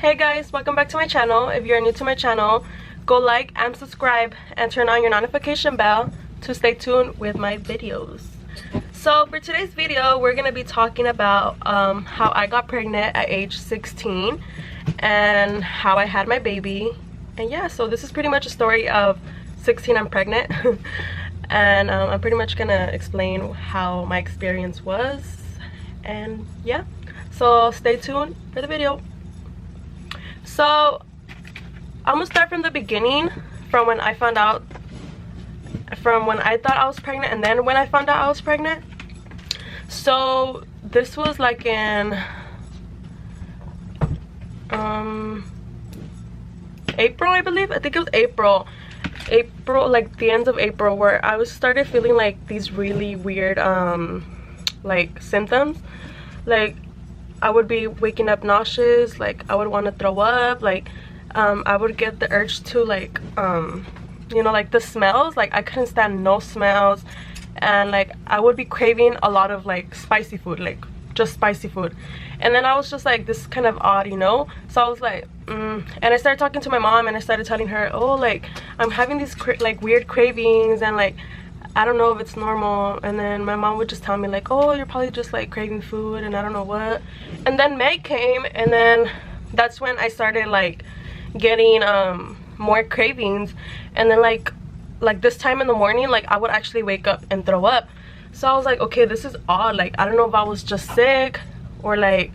Hey guys, welcome back to my channel. If you're new to my channel, go like and subscribe and turn on your notification bell to stay tuned with my videos. So for today's video, we're gonna be talking about how I got pregnant at age 16 and how I had my baby. And yeah, so this is pretty much a story of 16 I'm pregnant. And I'm pretty much gonna explain how my experience was. And yeah, so stay tuned for the video. So I'm gonna start from the beginning, from when I found out, from when I thought I was pregnant and then when I found out I was pregnant. So this was like in April, I believe. I think it was April, like the end of April, where I started feeling like these really weird like symptoms. Like I would be waking up nauseous, like I would want to throw up, like I would get the urge to like you know, like the smells, like I couldn't stand no smells, and like I would be craving a lot of like spicy food, like just spicy food. And then I was just like, this is kind of odd, you know. So I was like and I started talking to my mom and I started telling her, oh, like I'm having these like weird cravings, and like I don't know if it's normal. And then my mom would just tell me like, oh, you're probably just like craving food and I don't know what. And then May came, and then that's when I started like getting more cravings. And then like this time in the morning, like I would actually wake up and throw up. So I was like, okay, this is odd. Like I don't know if I was just sick or like,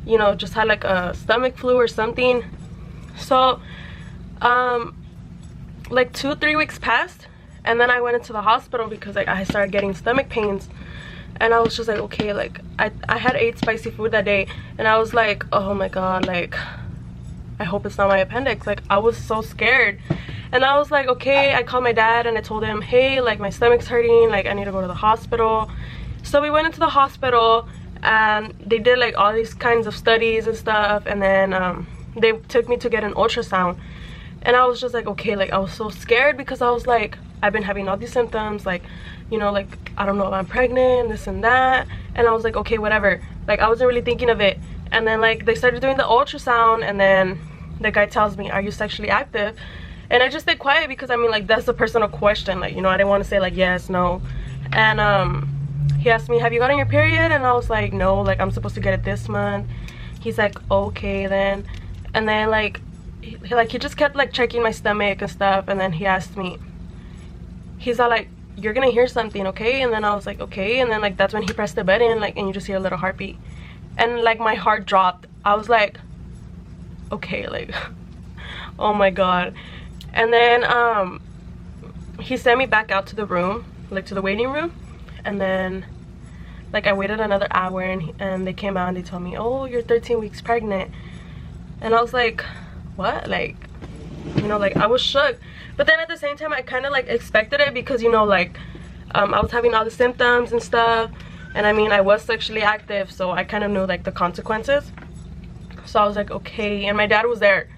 you know, just had like a stomach flu or something. So like 2-3 weeks passed, and then I went into the hospital because like I started getting stomach pains. And I was just like, okay, like I had ate spicy food that day, and I was like, oh my god, like I hope it's not my appendix. Like I was so scared. And I was like, okay, I called my dad and I told him, hey, like my stomach's hurting, like I need to go to the hospital. So we went into the hospital and they did like all these kinds of studies and stuff, and then they took me to get an ultrasound. And I was just like, okay, like I was so scared because I was like, I've been having all these symptoms, like, you know, like I don't know if I'm pregnant, this and that. And I was like, okay, whatever. Like I wasn't really thinking of it. And then like they started doing the ultrasound, and then the guy tells me, are you sexually active? And I just stayed quiet because I mean, like that's a personal question, like, you know, I didn't want to say like yes, no. And he asked me, have you gotten your period? And I was like, no, like I'm supposed to get it this month. He's like, okay then. And then like he just kept like checking my stomach and stuff. And then he asked me, he's all like, you're gonna hear something, okay? And then I was like, okay. And then like that's when he pressed the button, like, and you just hear a little heartbeat, and like my heart dropped. I was like, okay, like oh my god. And then he sent me back out to the room, like to the waiting room. And then like I waited another hour, and they came out and they told me, oh, you're 13 weeks pregnant. And I was like, what? Like, you know, like I was shook. But then at the same time I kind of like expected it, because you know, like I was having all the symptoms and stuff, and I mean I was sexually active, so I kind of knew like the consequences. So I was like, okay. And my dad was there,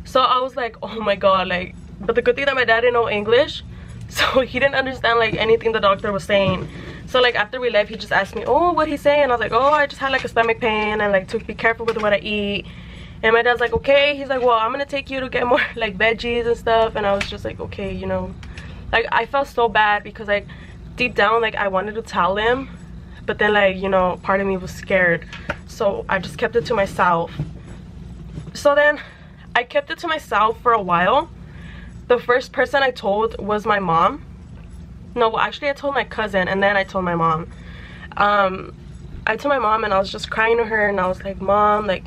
so I was like, oh my god, like, but the good thing that my dad didn't know English, so he didn't understand like anything the doctor was saying. So like after we left, he just asked me, oh, what he's saying? I was like, oh, I just had like a stomach pain, and like to be careful with what I eat. And my dad's like, okay. He's like, well, I'm gonna take you to get more like veggies and stuff. And I was just like, okay, you know, like I felt so bad because like deep down, like I wanted to tell him, but then like, you know, part of me was scared, so I just kept it to myself. So then I kept it to myself for a while. The first person I told was my mom. No, well, actually I told my cousin, and then I told my mom. I told my mom, and I was just crying to her, and I was like, Mom, like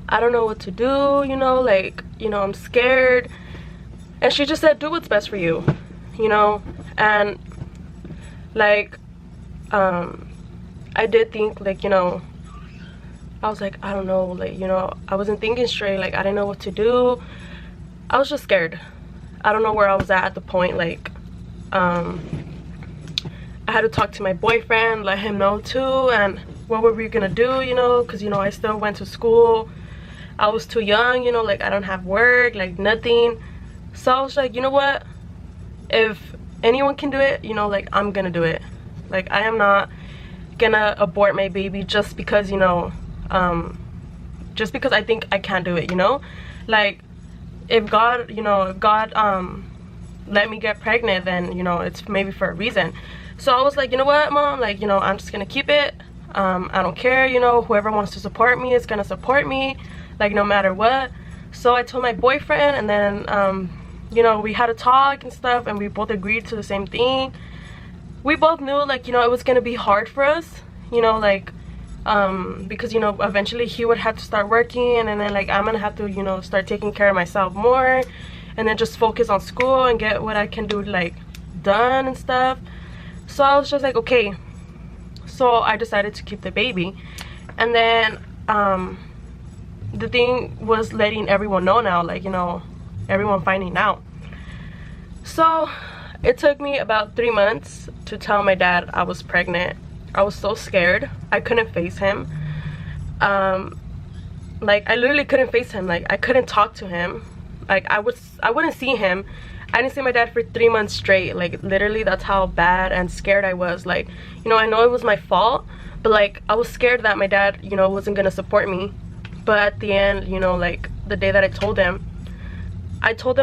I don't know what to do, you know, like, you know, I'm scared. And she just said, do what's best for you, you know. And like I did think, like, you know, I was like, I don't know, like, you know, I wasn't thinking straight, like I didn't know what to do. I was just scared. I don't know where I was at the point. Like I had to talk to my boyfriend, let him know too, and what were we gonna do, you know, because you know I still went to school. I was too young, you know, like I don't have work, like nothing. So I was like, you know what, if anyone can do it, you know, like I'm gonna do it. Like I am not gonna abort my baby just because, you know, just because I think I can't do it, you know? Like, if God, you know, if God let me get pregnant, then, you know, it's maybe for a reason. So I was like, you know what, Mom, like, you know, I'm just gonna keep it. I don't care, you know, whoever wants to support me is gonna support me, like, no matter what. So I told my boyfriend, and then you know, we had a talk and stuff, and we both agreed to the same thing. We both knew, like, you know, it was gonna be hard for us, you know, like, because, you know, eventually he would have to start working, and then, like, I'm gonna have to, you know, start taking care of myself more, and then just focus on school and get what I can do, like, done and stuff. So I was just like, okay. So I decided to keep the baby. And then the thing was letting everyone know now, like, you know, everyone finding out. So it took me about 3 months to tell my dad I was pregnant. I was so scared. I couldn't face him. Like, I literally couldn't face him. Like, I couldn't talk to him. Like, I wouldn't see him. I didn't see my dad for 3 months straight. Like, literally, that's how bad and scared I was. Like, you know, I know it was my fault, but, like, I was scared that my dad, you know, wasn't gonna support me. But at the end, you know, like, the day that I told him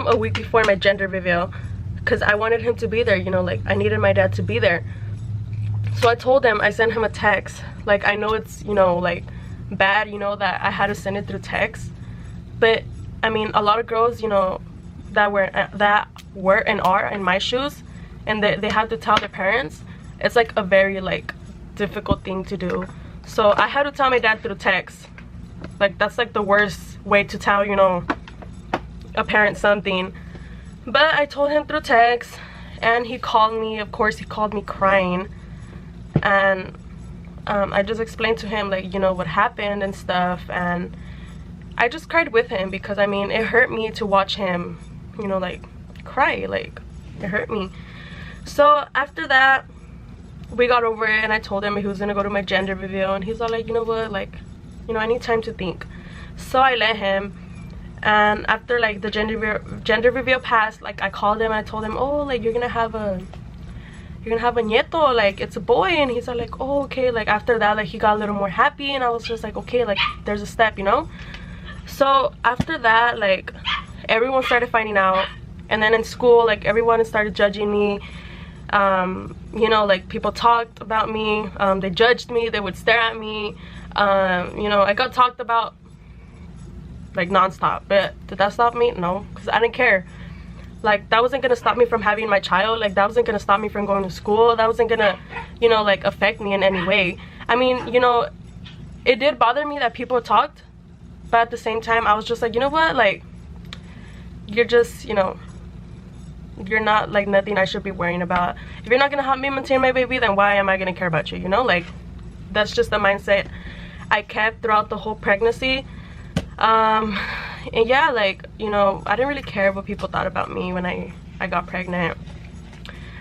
a week before my gender reveal, because I wanted him to be there, you know, like, I needed my dad to be there. So I told him, I sent him a text. Like, I know it's, you know, like, bad, you know, that I had to send it through text, but I mean, a lot of girls, you know, that were and are in my shoes, and they have to tell their parents, it's like a very, like, difficult thing to do. So I had to tell my dad through text. Like, that's like the worst way to tell, you know, a parent something. But I told him through text, and he called me. Of course, he called me crying, and I just explained to him, like, you know, what happened and stuff, and I just cried with him, because I mean, it hurt me to watch him, you know, like, cry. Like, it hurt me. So after that, we got over it, and I told him he was gonna go to my gender reveal, and he's all like, you know what, like, you know, I need time to think. So I let him. And after, like, the gender reveal passed, like, I called him and I told him, oh, like, you're gonna have a nieto, like, it's a boy. And he's all like, oh, okay. Like, after that, like, he got a little more happy, and I was just like, okay, like, there's a step, you know. So after that, like, everyone started finding out, and then in school, like, everyone started judging me. You know, like, people talked about me, they judged me, they would stare at me. You know, I got talked about, like, non-stop. But did that stop me? No, because I didn't care. Like, that wasn't gonna stop me from having my child. Like, that wasn't gonna stop me from going to school. That wasn't gonna, you know, like, affect me in any way. I mean, you know, it did bother me that people talked, but at the same time, I was just like, you know what, like, you're just, you know, you're not, like, nothing I should be worrying about. If you're not gonna help me maintain my baby, then why am I gonna care about you, you know? Like, that's just the mindset I kept throughout the whole pregnancy. And yeah, like, you know, I didn't really care what people thought about me when I got pregnant.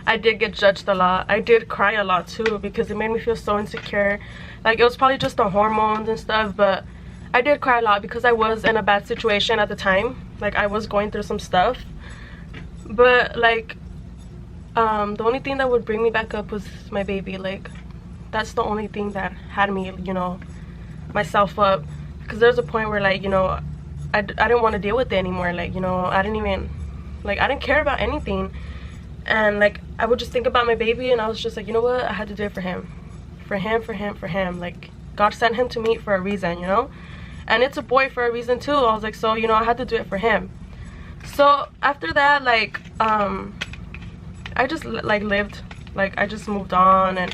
I did get judged a lot. I did cry a lot too, because it made me feel so insecure. Like, it was probably just the hormones and stuff, but I did cry a lot because I was in a bad situation at the time. Like, I was going through some stuff. But, like, the only thing that would bring me back up was my baby. Like, that's the only thing that had me, you know, myself up. Because there's a point where, like, you know, I didn't want to deal with it anymore. Like, you know, I didn't even, like, I didn't care about anything. And, like, I would just think about my baby, and I was just like, you know what, I had to do it for him. For him. Like, God sent him to me for a reason, you know? And it's a boy for a reason too. I was like, so, you know, I had to do it for him. So after that, like, I just, like, lived. Like, I just moved on and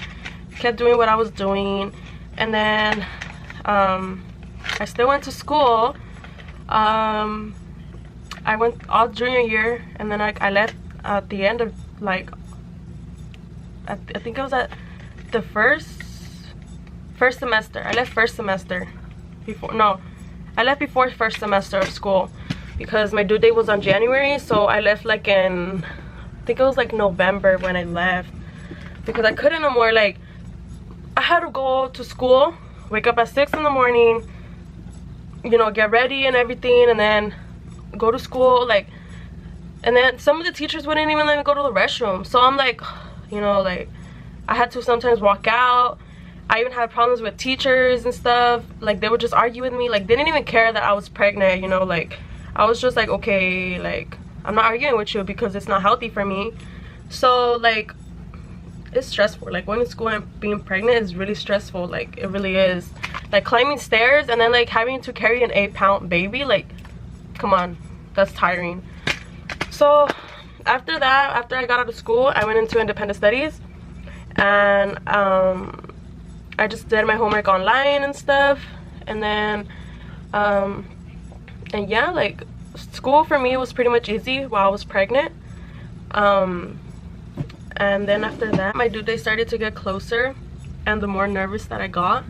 kept doing what I was doing. And then I still went to school. I went all junior year, and then I left at the end of, like, I think it was at the first semester. I left first semester I left before first semester of school, because my due date was on January. So I left, like, in, I think it was, like, November when I left, because I couldn't no more. Like, I had to go to school, wake up at 6 in the morning, you know, get ready and everything, and then go to school. Like, and then some of the teachers wouldn't even let me go to the restroom. So I'm like, you know, like, I had to sometimes walk out, I even had problems with teachers and stuff. Like, they would just argue with me. Like, they didn't even care that I was pregnant, you know. Like, I was just like, okay, like, I'm not arguing with you because it's not healthy for me. So, like, it's stressful. Like, going to school and being pregnant is really stressful. Like, it really is. Like, climbing stairs and then, like, having to carry an 8-pound baby. Like, come on. That's tiring. So, after that, after I got out of school, I went into independent studies. And, I just did my homework online and stuff. And then, and yeah, like, school for me was pretty much easy while I was pregnant. And then after that, my due date started to get closer, and the more nervous that I got,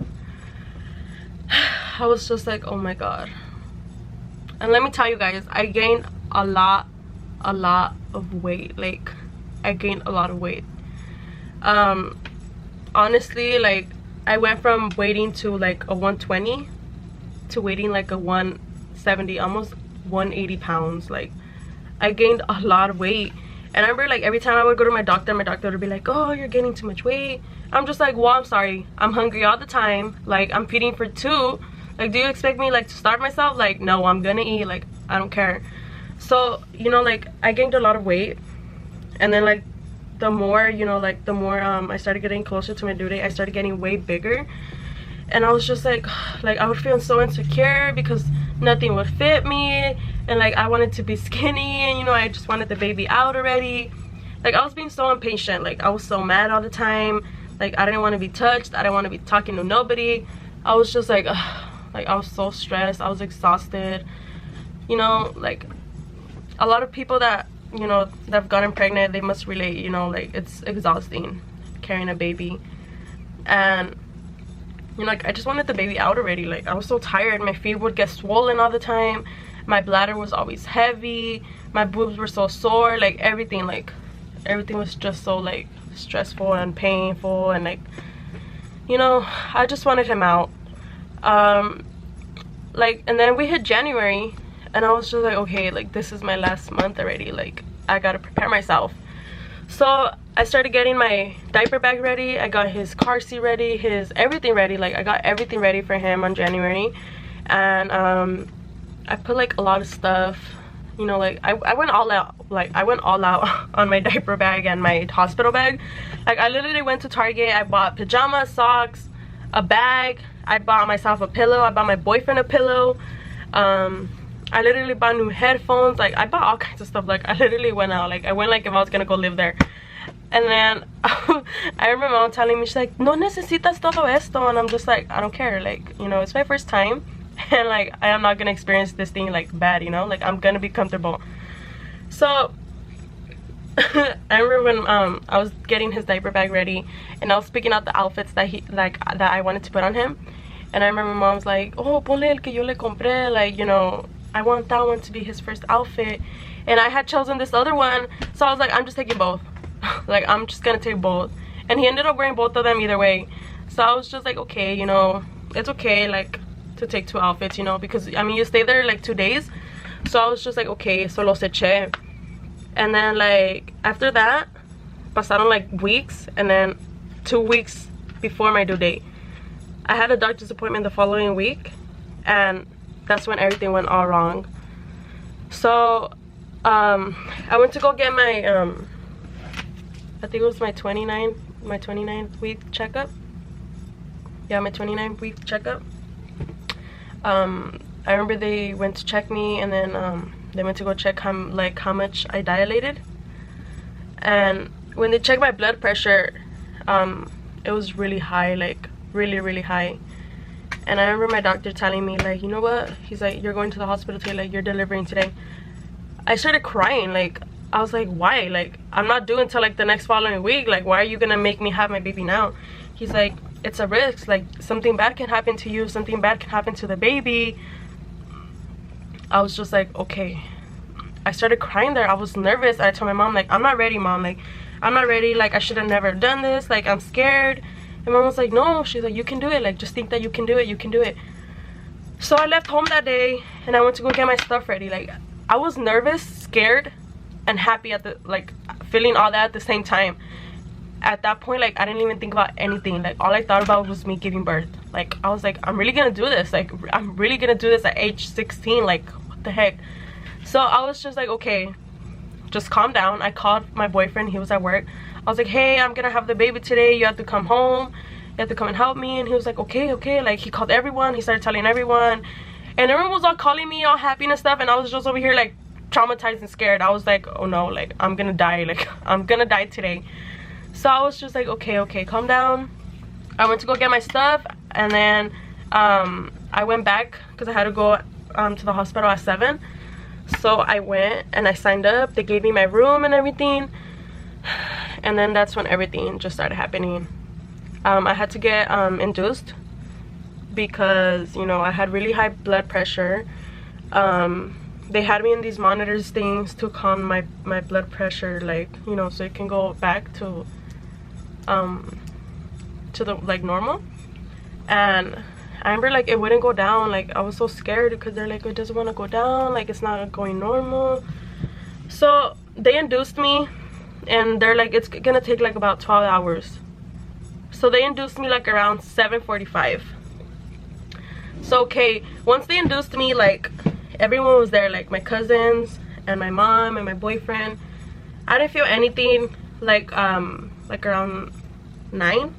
I was just like, oh my god. And let me tell you guys, I gained a lot of weight. Like, I gained a lot of weight. Honestly, like, I went from weighing to like a 120 to weighing like a 170, almost 180 pounds. Like, I gained a lot of weight. And I remember, like, every time I would go to my doctor would be like, oh, you're gaining too much weight. I'm just like, well, I'm sorry, I'm hungry all the time. Like, I'm feeding for 2. Like, do you expect me, like, to starve myself? Like, no, I'm gonna eat. Like, I don't care. So, you know, like, I gained a lot of weight. And then, like, the more, you know, like, the more I started getting closer to my due date, I started getting way bigger. And I was just like I would feel so insecure because nothing would fit me. And, like, I wanted to be skinny, and, you know, I just wanted the baby out already. Like, I was being so impatient. Like, I was so mad all the time. Like, I didn't want to be touched. I didn't want to be talking to nobody. I was just like, ugh. Like, I was so stressed. I was exhausted. You know, like, a lot of people that, you know, that have gotten pregnant, they must relate, you know, like, it's exhausting carrying a baby. And, you know, like, I just wanted the baby out already. Like, I was so tired. My feet would get swollen all the time. My bladder was always heavy. My boobs were so sore. Like, everything was just so, like, stressful and painful. And, like, you know, I just wanted him out. Like, and then we hit January, and I was just like, okay, like, this is my last month already. Like, I gotta prepare myself. So I started getting my diaper bag ready. I got his car seat ready, his everything ready. Like, I got everything ready for him on January. And I put, like, a lot of stuff, you know, like, I went all out. Like, I went all out on my diaper bag and my hospital bag. Like, I literally went to Target. I bought pajamas, socks, a bag. I bought myself a pillow. I bought my boyfriend a pillow. I literally bought new headphones. Like, I bought all kinds of stuff. Like, I literally went out. Like, I went like if I was gonna go live there. And then I remember my mom telling me, she's like, no necesitas todo esto. And I'm just like, I don't care. Like, you know, it's my first time. And, like, I am not gonna experience this thing, like, bad, you know? Like, I'm gonna be comfortable. So I remember when I was getting his diaper bag ready, and I was picking out the outfits that that I wanted to put on him. And I remember my mom's like, oh, ponle el que yo le compré. Like, you know, I want that one to be his first outfit. And I had chosen this other one, so I was like, I'm just taking both. Like, I'm just gonna take both. And he ended up wearing both of them either way. So I was just like, okay, you know, it's okay, like, to take 2 outfits, you know, because, I mean, you stay there like 2 days. So I was just like, okay, so los eché. And then, like, after that, pasaron like weeks, and then 2 weeks before my due date, I had a doctor's appointment the following week, and that's when everything went all wrong. So I went to go get my I think it was my 29th week checkup. Yeah, my 29th week checkup. I remember they went to check me, and then they went to go check how much I dilated. And when they checked my blood pressure, it was really high, like really high. And I remember my doctor telling me, like, you know what, he's like, you're going to the hospital today, like, you're delivering today. I started crying. Like, I was like, why? Like, I'm not due until like the next following week. Like, why are you gonna make me have my baby now? He's like, it's a risk. Like, something bad can happen to you, something bad can happen to the baby. I was just like, okay. I started crying there. I was nervous. I told my mom, like, I'm not ready, Mom. Like, I'm not ready. Like, I should have never done this. Like, I'm scared. And Mom was like, no. She's like, you can do it. Like, just think that you can do it. You can do it. So I left home that day, and I went to go get my stuff ready. Like, I was nervous, scared, and happy at the, like, feeling all that at the same time. at that point, like, I didn't even think about anything. Like, all I thought about was me giving birth. Like, I was like, I'm really gonna do this. Like, I'm really gonna do this at age 16. Like, what the heck? So I was just like, okay, just calm down. I called my boyfriend. He was at work. I was like, hey, I'm gonna have the baby today. You have to come home. You have to come and help me. And he was like, okay, okay. Like, he called everyone. He started telling everyone. And everyone was all calling me, all happy and stuff. And I was just over here, like, traumatized and scared. I was like, oh no, like, I'm gonna die. Like, I'm gonna die today. So I was just like, okay, okay, calm down. I went to go get my stuff, and then I went back because I had to go to the hospital at 7. So I went and I signed up. They gave me my room and everything, and then that's when everything just started happening. I had to get induced because, you know, I had really high blood pressure. They had me in these monitors things to calm my blood pressure, like, you know, so it can go back to the, like, normal. And I remember, like, it wouldn't go down. Like, I was so scared because they're like, it doesn't want to go down, like, it's not going normal. So they induced me, and they're like, it's gonna take like about 12 hours. So they induced me like around 7:45. So okay, once they induced me, like, everyone was there, like my cousins and my mom and my boyfriend. I didn't feel anything. Like around 9,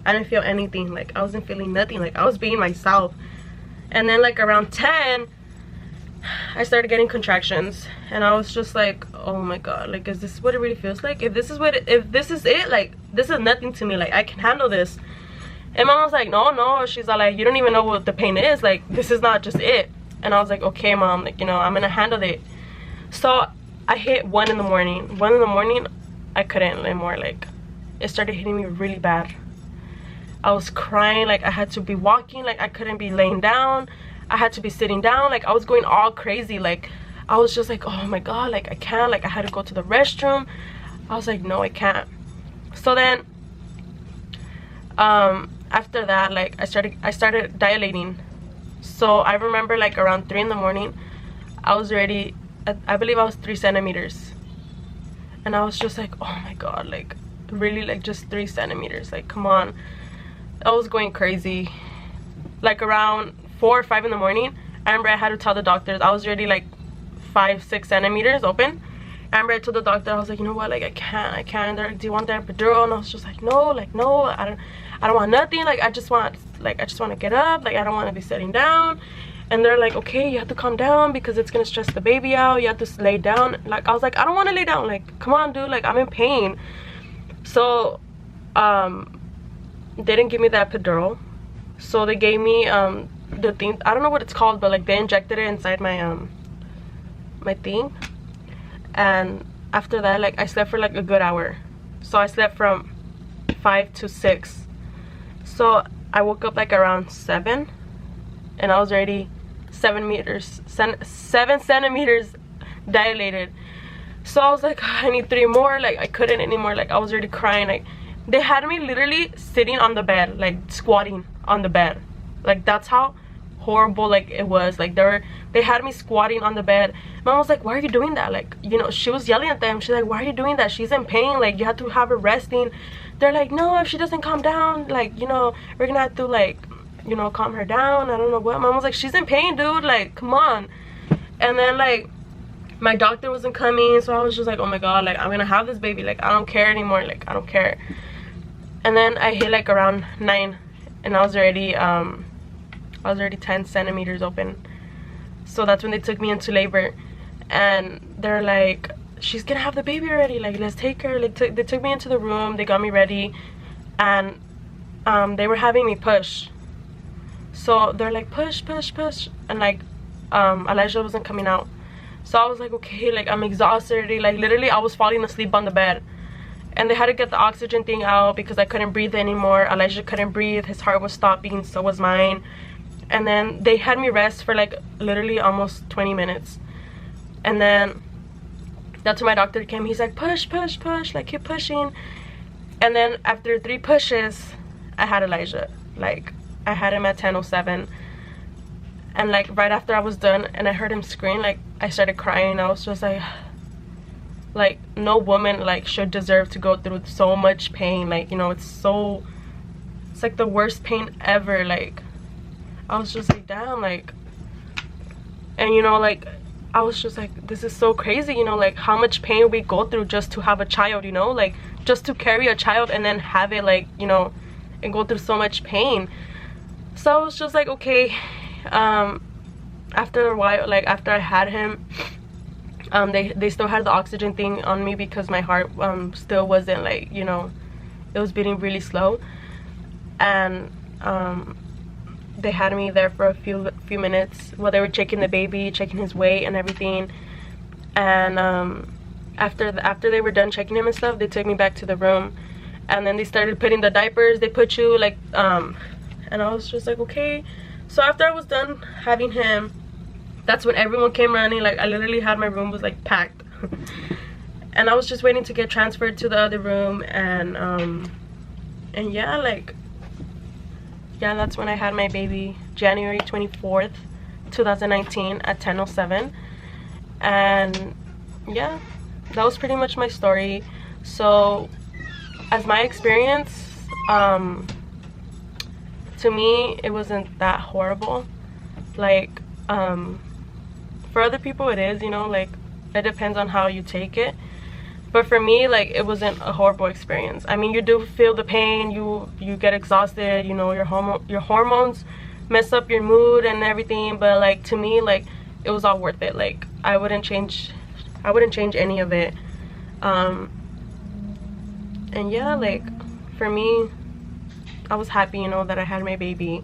I didn't feel anything. Like, I wasn't feeling nothing. Like, I was being myself. And then like around 10, I started getting contractions, and I was just like, oh my god, like, is this what it really feels like? If this is it, like, this is nothing to me. Like, I can handle this. And mom was like, no. She's like, you don't even know what the pain is. Like, this is not just it. And I was like, okay, mom, like, you know, I'm gonna handle it. So I hit 1 in the morning. 1 in the morning, I couldn't anymore. Like, it started hitting me really bad. I was crying. Like, I had to be walking. Like, I couldn't be laying down. I had to be sitting down. Like, I was going all crazy. Like, I was just like, oh my god, like, I can't. Like, I had to go to the restroom. I was like, no, I can't. So then after that, like, I started dilating. So I remember, like, around 3 in the morning, I was ready. I believe I was 3 centimeters, and I was just like, oh my god, like, really, like, just 3 centimeters, like, come on. I was going crazy. Like, around 4 or 5 in the morning, I remember I had to tell the doctors I was already like 5-6 centimeters open. I remember I told the doctor, I was like, you know what, like, I can't. They're like, do you want that epidural? And I was just like, no, like, no, I don't want nothing. Like, I just want to get up. Like, I don't want to be sitting down. And they're like, okay, you have to calm down because it's gonna stress the baby out. You have to lay down. Like, I was like, I don't want to lay down. Like, come on, dude, like, I'm in pain. So they didn't give me that epidural. So they gave me the thing, I don't know what it's called, but like, they injected it inside my my thing. And after that, like, I slept for like a good hour. So I slept from 5 to 6. So I woke up like around 7, and I was already 7 centimeters dilated. So I was like, I need 3 more. Like, I couldn't anymore. Like, I was already crying. Like, they had me literally sitting on the bed, like, squatting on the bed. Like, that's how horrible, like, it was. Like, they had me squatting on the bed. Mom was like, why are you doing that? Like, you know, she was yelling at them. She's like, why are you doing that? She's in pain. Like, you have to have her resting. They're like, no, if she doesn't calm down, like, you know, we're gonna have to, like, you know, calm her down. I don't know what. Mom was like, she's in pain, dude. Like, come on. And then, like, my doctor wasn't coming. So I was just like, oh my god, like, I'm gonna have this baby. Like, I don't care anymore. Like, I don't care. And then I hit like around 9, and I was already 10 centimeters open. So that's when they took me into labor, and they're like, she's gonna have the baby already, like, let's take her. Like, they took me into the room, they got me ready, and they were having me push. So they're like, push, and like, Elijah wasn't coming out. So I was like, okay, like, I'm exhausted already. Like, literally, I was falling asleep on the bed. And they had to get the oxygen thing out because I couldn't breathe anymore. Elijah couldn't breathe. His heart was stopping. So was mine. And then they had me rest for like literally almost 20 minutes. And then that's when my doctor came. He's like, push, like, keep pushing. And then after 3 pushes, I had Elijah. Like, I had him at 10:07. And like, right after I was done and I heard him scream, like, I started crying. I was just like, like no woman like should deserve to go through so much pain. Like, you know, it's like the worst pain ever. Like, I was just like, damn, like, and you know, like, I was just like, this is so crazy, you know, like how much pain we go through just to have a child, you know, like just to carry a child and then have it, like, you know, and go through so much pain. So I was just like, okay. After a while, like after I had him, they still had the oxygen thing on me because my heart still wasn't, like, you know, it was beating really slow. And they had me there for a few minutes while they were checking the baby, checking his weight and everything. And after they were done checking him and stuff, they took me back to the room, and then they started putting the diapers. They put you like and I was just like, okay. So after I was done having him, that's when everyone came running. Like, I literally had, my room was like packed. And I was just waiting to get transferred to the other room. And yeah, like, yeah, that's when I had my baby, January 24th 2019 at 10:07. And yeah, that was pretty much my story. So as my experience, to me it wasn't that horrible. Like, for other people it is, you know, like it depends on how you take it. But for me, like, it wasn't a horrible experience. I mean, you do feel the pain, you get exhausted, you know, your hormones mess up your mood and everything, but like, to me, like, it was all worth it. Like, I wouldn't change any of it. And yeah, like, for me, I was happy, you know, that I had my baby.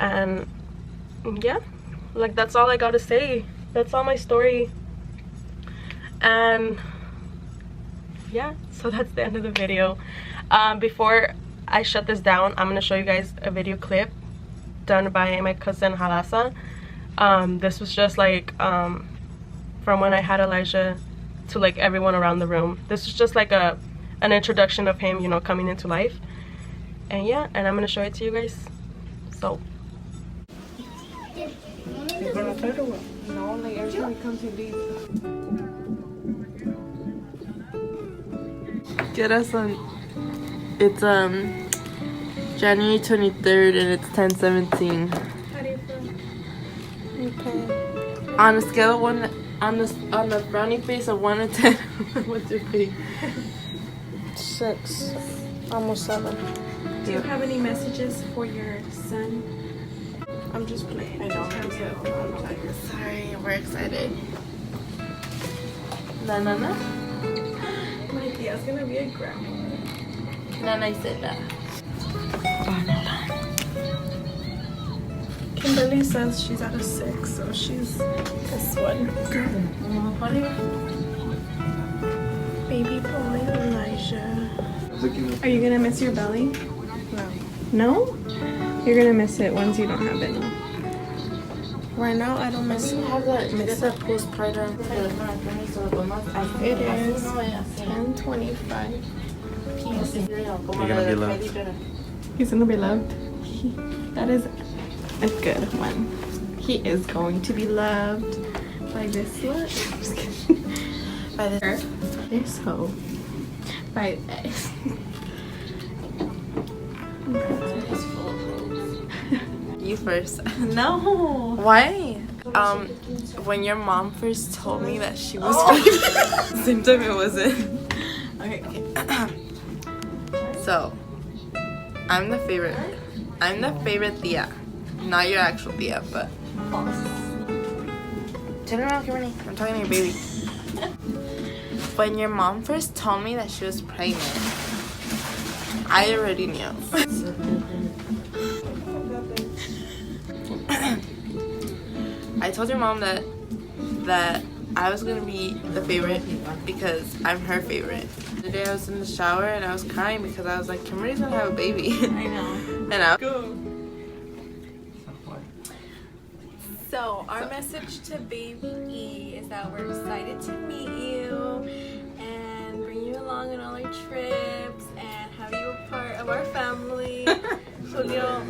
And yeah, like, that's all I gotta say. That's all my story. And yeah, so that's the end of the video. Before I shut this down, I'm gonna show you guys a video clip done by my cousin Halasa. This was just like from when I had Elijah to like everyone around the room. This was just like an introduction of him, you know, coming into life. And yeah, and I'm gonna show it to you guys. So you're gonna try to what? No, like every time he comes he leaves. Get us on. It's January 23rd and it's 10:17. how do you feel? Okay. On a scale of one, on the brownie face of 1 to 10, what's your face? 6, almost 7. Do you have any messages for your son? I'm just playing. I know. Sorry, we're excited. Na. My tia's gonna be a grandma. Nana said that. Kimberly says she's at a 6, so she's this one. Baby boy Elijah. Are you gonna miss your belly? No? You're gonna miss it once you don't have it. Right now, I don't miss it. Miss that postpartum. It is 10:25 p.m. You're gonna be loved. He's gonna be loved. That is a good one. He is going to be loved by this slut. I'm just kidding. By this hoe. By this. You first. No. Why? When your mom first told me that she was pregnant, same time it wasn't. Okay. So, I'm the favorite tia. Not your actual tia, but. Turn around, Kimberly. I'm talking to your baby. When your mom first told me that she was pregnant, I already knew. I told your mom that I was gonna be the favorite because I'm her favorite. The day I was in the shower and I was crying because I was like, Kimberly's gonna have a baby. I know. And I Go. So our message to baby E is that we're excited to meet you and bring you along on all our trips and have you a part of our family. Julio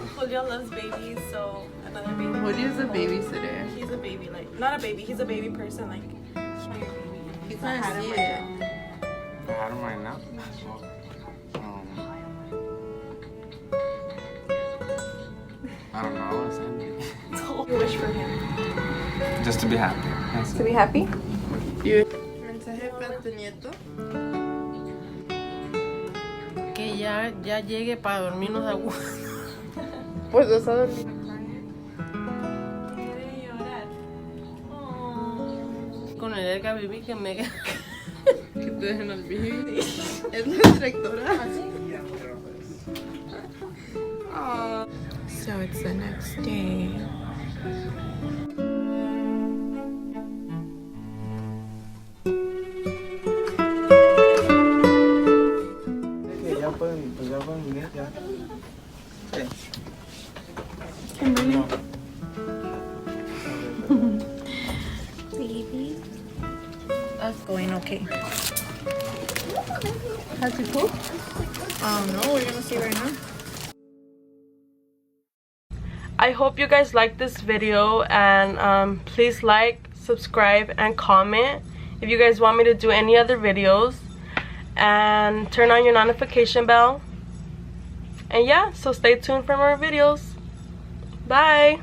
loves babies, so another baby. Julio's a babysitter. He's a baby, like, not a baby, he's a baby person, like, He's It's not see it. I don't mind now. I don't know. I want to send it. You wish for him. Just to be happy. That's To it. be happy? Mensaje para tu nieto. Que ya llegue para dormirnos a gusto. Pues vas a dormir. Quiere llorar. Con el Erga Baby que me... Que te dejen al baby. Es la directora. So it's the next day. Ya pueden, pues ya pueden venir, ya. Sí. Baby. That's going okay. Has it pooped? No, we're gonna see right now. I hope you guys liked this video, and please like, subscribe, and comment if you guys want me to do any other videos, and turn on your notification bell. And yeah, so stay tuned for more videos. Bye.